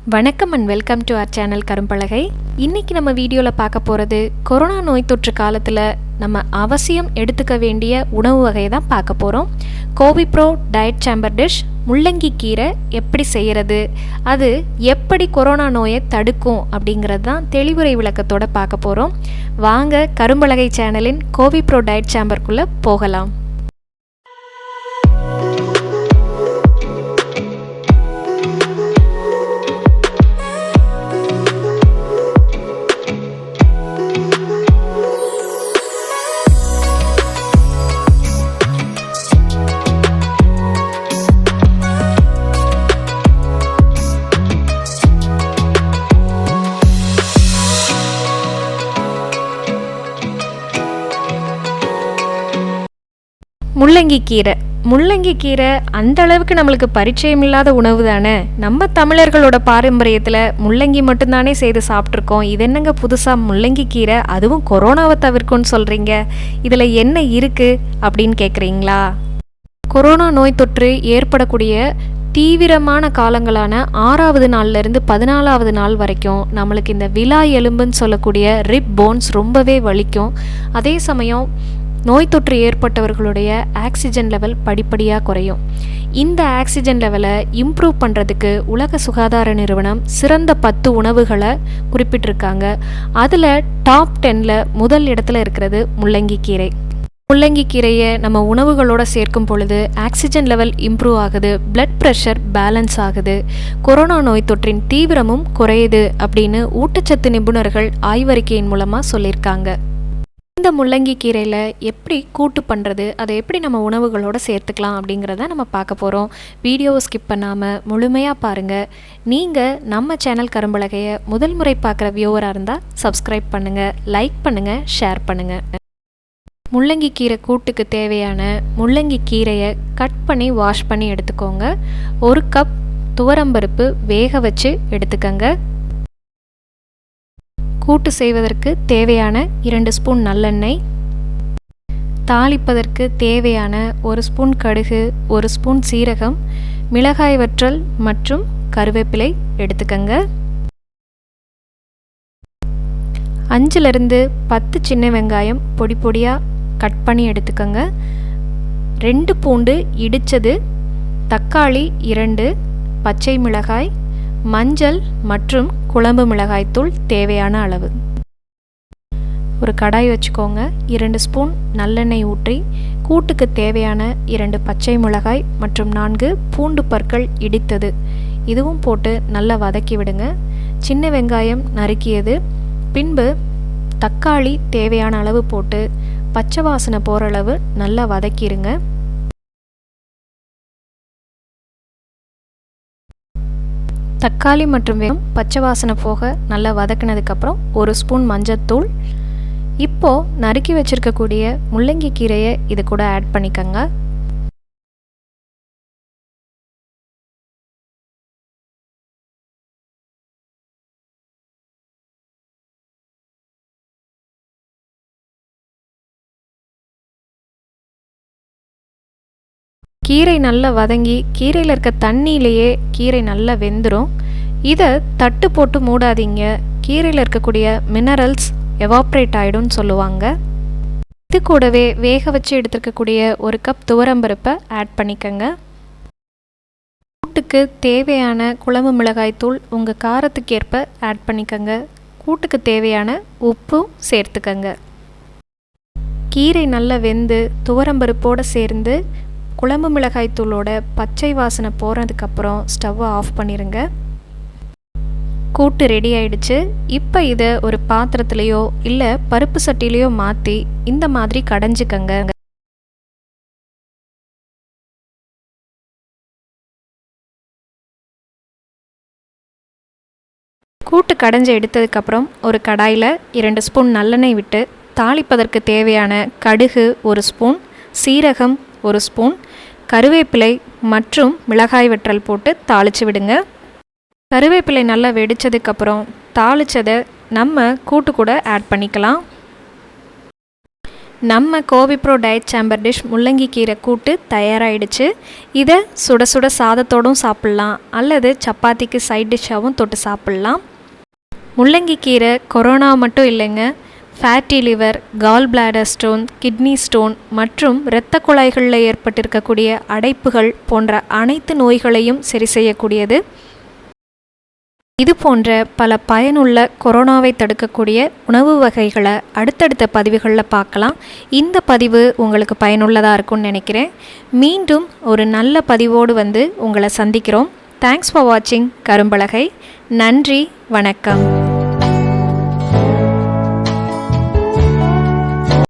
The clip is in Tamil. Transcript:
வணக்கம் and welcome to our channel Karumbalagai. இன்றைக்கி நம்ம வீடியோவில் பார்க்க போகிறது கொரோனா நோய் தொற்று காலத்தில் நம்ம அவசியம் எடுத்துக்க வேண்டிய உணவு வகையை தான் பார்க்க போகிறோம். கோவிப்ரோ டயட் சாம்பர் டிஷ் முள்ளங்கி கீரை எப்படி செய்கிறது, அது எப்படி கொரோனா நோயை தடுக்கும் அப்படிங்கிறது தான் தெளிவுரை விளக்கத்தோடு பார்க்க போகிறோம். வாங்க கரும்பலகை சேனலின் கோவிப்ரோ டயட் சாம்பருக்குள்ளே போகலாம். முள்ளங்கி கீரை அந்த அளவுக்கு நம்மளுக்கு பரிச்சயம் இல்லாத உணவு தானே. நம்ம தமிழர்களோட பாரம்பரியத்தில் முள்ளங்கி மட்டும்தானே செய்து சாப்பிட்ருக்கோம். இது என்னங்க புதுசாக முள்ளங்கி கீரை, அதுவும் கொரோனாவை தவிர்க்கும்னு சொல்கிறீங்க, இதில் என்ன இருக்குது அப்படின்னு கேட்குறீங்களா? கொரோனா நோய் தொற்று ஏற்படக்கூடிய தீவிரமான காலங்களான 6வது நாள்லேருந்து 14வது நாள் வரைக்கும் நம்மளுக்கு இந்த விலா எலும்புன்னு சொல்லக்கூடிய ரிப் போன்ஸ் ரொம்பவே வலிக்கும். அதே சமயம் நோய் தொற்று ஏற்பட்டவர்களுடைய ஆக்சிஜன் லெவல் படிப்படியாக குறையும். இந்த ஆக்சிஜன் லெவலை இம்ப்ரூவ் பண்ணுறதுக்கு உலக சுகாதார நிறுவனம் சிறந்த 10 உணவுகளை குறிப்பிட்டிருக்காங்க. அதில் டாப் 10ல் முதல் இடத்துல இருக்கிறது முள்ளங்கி கீரை. முள்ளங்கி கீரையை நம்ம உணவுகளோடு சேர்க்கும் பொழுது ஆக்சிஜன் லெவல் இம்ப்ரூவ் ஆகுது, பிளட் ப்ரெஷர் பேலன்ஸ் ஆகுது, கொரோனா நோய் தொற்றின் தீவிரமும் குறையுது அப்படின்னு ஊட்டச்சத்து நிபுணர்கள் ஆய்வறிக்கையின் மூலமாக சொல்லியிருக்காங்க. இந்த முள்ளங்கி கீரையில் எப்படி கூட்டு பண்ணுறது, அதை எப்படி நம்ம உணவுகளோடு சேர்த்துக்கலாம் அப்படிங்கிறத நம்ம பார்க்க போகிறோம். வீடியோவை ஸ்கிப் பண்ணாமல் முழுமையாக பாருங்கள். நீங்கள் நம்ம சேனல் கரும்பலகையை முதல் முறை பார்க்குற வியூவராக இருந்தால் சப்ஸ்கிரைப் பண்ணுங்கள், லைக் பண்ணுங்கள், ஷேர் பண்ணுங்கள். முள்ளங்கி கீரை கூட்டுக்கு தேவையான முள்ளங்கி கீரையை கட் பண்ணி வாஷ் பண்ணி எடுத்துக்கோங்க. 1 கப் துவரம்பருப்பு வேக வச்சு எடுத்துக்கங்க. கூட்டு செய்வதற்கு தேவையான 2 ஸ்பூன் நல்லெண்ணெய், தாளிப்பதற்கு தேவையான 1 ஸ்பூன் கடுகு, 1 ஸ்பூன் சீரகம், மிளகாய் வற்றல் மற்றும் கருவேப்பிலை எடுத்துக்கங்க. 5லிருந்து 10 சின்ன வெங்காயம் பொடி பொடியாக கட் பண்ணி எடுத்துக்கங்க. 2 பூண்டு இடித்தது, தக்காளி 2, பச்சை மிளகாய், மஞ்சள் மற்றும் குழம்பு மிளகாய்த்தூள் தேவையான அளவு. ஒரு கடாய் வச்சுக்கோங்க. 2 ஸ்பூன் நல்லெண்ணெய் ஊற்றி கூட்டுக்கு தேவையான 2 பச்சை மிளகாய் மற்றும் 4 பூண்டு பற்கள் இடித்தது இதுவும் போட்டு நல்லா வதக்கி விடுங்க. சின்ன வெங்காயம் நறுக்கியது, பின்பு தக்காளி தேவையான அளவு போட்டு பச்சை வாசனை போகிற அளவு நல்லா வதக்கிடுங்க. தக்காளி மற்றும் வெங்காயம் பச்சை வாசனை போக நல்லா வதக்கினதுக்கப்புறம் 1 ஸ்பூன் மஞ்சத்தூள். இப்போது நறுக்கி வச்சுருக்கக்கூடிய முள்ளங்கி கீரையை இது கூட ஆட் பண்ணிக்கோங்க. கீரை நல்லா வதங்கி கீரையில் இருக்க தண்ணியிலேயே கீரை நல்லா வெந்துடும். இதை தட்டு போட்டு மூடாதீங்க, கீரையில் இருக்கக்கூடிய மினரல்ஸ் எவாப்ரேட் ஆகிடும்னு சொல்லுவாங்க. இது கூடவே வேக வச்சு எடுத்துருக்கக்கூடிய 1 கப் துவரம்பருப்பை ஆட் பண்ணிக்கோங்க. கூட்டுக்கு தேவையான குழம்பு மிளகாய்த்தூள் உங்கள் காரத்துக்கு ஏற்ப ஆட் பண்ணிக்கோங்க. கூட்டுக்கு தேவையான உப்பு சேர்த்துக்கங்க. கீரை நல்லா வெந்து துவரம்பருப்போடு சேர்ந்து குழம்பு மிளகாய் தூளோட பச்சை வாசனை போகிறதுக்கப்புறம் ஸ்டவ்வை ஆஃப் பண்ணிடுங்க. கூட்டு ரெடி ஆயிடுச்சு. இப்போ இதை ஒரு பாத்திரத்துலேயோ இல்லை பருப்பு சட்டிலேயோ மாற்றி இந்த மாதிரி கடைஞ்சிக்கங்க. கூட்டு கடைஞ்சி எடுத்ததுக்கப்புறம் ஒரு கடாயில் 2 ஸ்பூன் நல்லெண்ணெய் விட்டு தாளிப்பதற்கு தேவையான கடுகு 1 ஸ்பூன், சீரகம் 1 ஸ்பூன், கருவேப்பிலை மற்றும் மிளகாய் வற்றல் போட்டு தாளித்து விடுங்க. கருவேப்பிலை நல்லா வெடித்ததுக்கப்புறம் தாளித்ததை நம்ம கூட்டு கூட ஆட் பண்ணிக்கலாம். நம்ம கோவிப்ரோ டயட் சாம்பர் டிஷ் முள்ளங்கி கீரை கூட்டு தயாராகிடுச்சு. இதை சுட சுட சாதத்தோடும் சாப்பிட்லாம், அல்லது சப்பாத்திக்கு சைட் டிஷ்ஷாகவும் தொட்டு சாப்பிட்லாம். முள்ளங்கி கீரை கொரோனா மட்டும் இல்லைங்க, fatty liver, gall bladder stone, kidney stone மற்றும் இரத்த குழாய்களில் ஏற்பட்டிருக்கக்கூடிய அடைப்புகள் போன்ற அனைத்து நோய்களையும் சரி செய்யக்கூடியது. இது போன்ற பல பயனுள்ள கொரோனாவை தடுக்கக்கூடிய உணவு வகைகளை அடுத்தடுத்த பதிவுகளில் பார்க்கலாம். இந்த பதிவு உங்களுக்கு பயனுள்ளதாக இருக்கும்னு நினைக்கிறேன். மீண்டும் ஒரு நல்ல பதிவோடு வந்து உங்களை சந்திக்கிறோம். தேங்க்ஸ் ஃபார் வாட்சிங் கரும்பலகை. நன்றி, வணக்கம்.